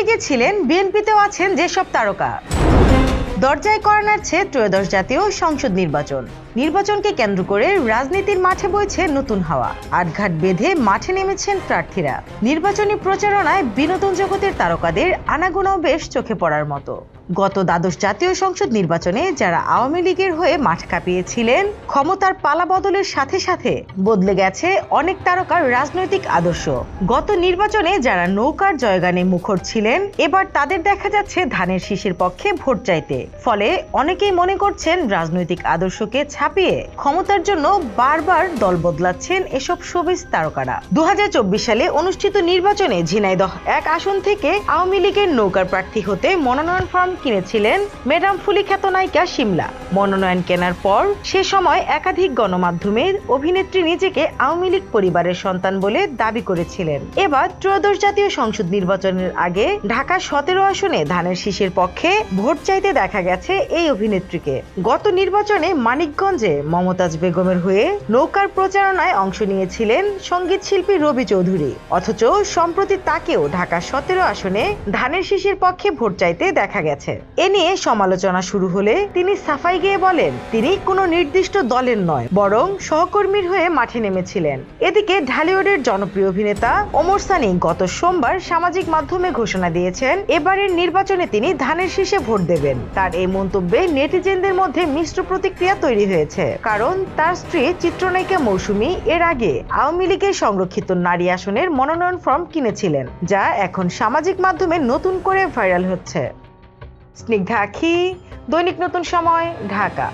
লীগে ছিলেন, বিএনপিতেও আছেন যেসব তারকা। দরজায় কড়া নাড়ছে ত্রয়োদশ জাতীয় সংসদ নির্বাচনকে কেন্দ্র করে রাজনীতির মাঠে বইছে নতুন হাওয়া। আটঘাট বেঁধে মাঠে নেমেছেন প্রার্থীরা। নির্বাচনী প্রচারণায় বিনোদন জগতের তারকাদের আনাগোনাও বেশ চোখে পড়ার মতো। গত দ্বাদশ জাতীয় সংসদ নির্বাচনে যারা আওয়ামী লীগের হয়ে মাঠ কাঁপিয়েছিলেন, ক্ষমতার পালা বদলের সাথে সাথে বদলে গেছে অনেক তারকার রাজনৈতিক আদর্শ। গত নির্বাচনে যারা নৌকার জয়গানে মুখর ছিলেন, এবার তাদের দেখা যাচ্ছে ধানের শীষের পক্ষে ভোট চাইতে। ফলে অনেকেই মনে করছেন রাজনৈতিক আদর্শকে ছাপিয়ে ক্ষমতার জন্য বারবার দল বদলাচ্ছেন এসব শোবিজ তারকারা। 2024 সালে অনুষ্ঠিত নির্বাচনে ঝিনাইদহ 1 আসন থেকে আওয়ামী লীগের নৌকার প্রার্থী হতে মনোনয়ন ফর্ম কিনেছিলেন ম্যাডাম ফুলি খ্যাত নায়িকা শিমলা। মনোনয়ন কেনার পর সে সময় একাধিক গণমাধ্যমের অভিনেত্রী নিজেকে আওয়ামী লীগ পরিবারের সন্তান বলে দাবি করেছিলেন। এবার ত্রয়োদশ জাতীয় সংসদ নির্বাচনের আগে ঢাকা 17 আসনে ধানের শীষের পক্ষে ভোট চাইতে দেখা গেছে এই অভিনেত্রীকে। গত নির্বাচনে মানিকগঞ্জে মমতাজ বেগমের হয়ে নৌকার প্রচারণায় অংশ নিয়েছিলেন সঙ্গীত শিল্পী রবি চৌধুরী। অথচ সম্প্রতি তাকেও ঢাকা 17 আসনে ধানের শীষের পক্ষে ভোট চাইতে দেখা গেছে। এ নিয়ে সমালোচনা শুরু হলে তিনি সাফাই গেয়ে বলেন, তিনি কোনো নির্দিষ্ট দলের নয়, বরং সহকর্মীর হয়ে মাঠে নেমেছিলেন। এদিকে ঢালিউডের জনপ্রিয় অভিনেতা ওমর সানি গত সোমবার সামাজিক মাধ্যমে ঘোষণা দিয়েছেন, এবারের নির্বাচনে তিনি ধানের শীষে ভোট দেবেন। তার এই মন্তব্যে নেটিজেনদের মধ্যে মিশ্র প্রতিক্রিয়া তৈরি হয়েছে, কারণ তার স্ত্রী চিত্রনায়িকা মৌসুমী এর আগে আওয়ামী লীগের সংরক্ষিত নারী আসনের মনোনয়ন ফর্ম কিনেছিলেন, যা এখন সামাজিক মাধ্যমে নতুন করে ভাইরাল হচ্ছে। স্নিগ্ধা আখি, দৈনিক নতুন সময়, ঢাকা।